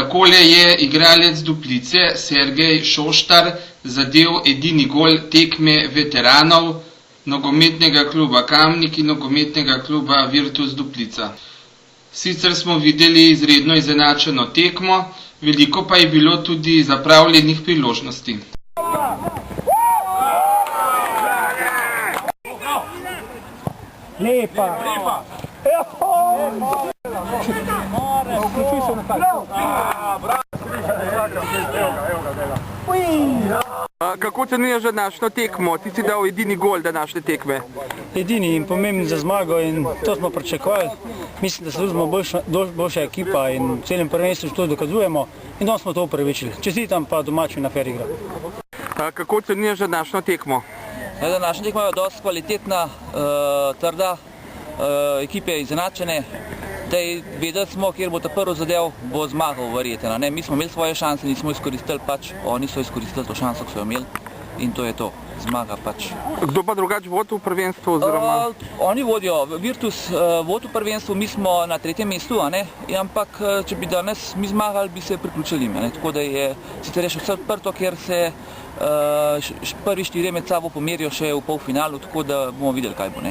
Takole je igralec Duplice Sergej Šoštar zadel edini gol tekme veteranov nogometnega kluba Kamnik in nogometnega kluba Virtus Duplica. Sicer smo videli izredno izenačeno tekmo, veliko pa je bilo tudi zapravljenih priložnosti. Lepa! Vključuj se na tako. Kako ocenjuješ današnjo tekmo? Ti si dal edini gol današnje tekme. Edini in pomembni za zmago in to smo pričakovali. Mislim, da smo boljša ekipa in v celem prvenstvu to dokazujemo in danes smo to upravičili. Čestitam pa domačim na fer igra. Kako ocenjuješ današnjo tekmo? Današnja tekma je dosti kvalitetna, trda, ekipe izenačene. Vedeli smo, kjer bo ta prvi zadev, bo zmagal verjetno. Mi smo imeli svoje šanse, nismo izkoristili, oni so izkoristili to šanso, ki so jo imeli in to je to, zmaga pač. Kdo pa drugače vodi v prvenstvu? Oni vodijo, Virtus vodi v prvenstvu, mi smo na 3. mestu, ampak če bi danes mi zmagali, bi se priključili. Tako da je sicer še vse odprto, ker se prvi 4 med sabo pomerijo še v polfinalu, tako da bomo videli, kaj bo.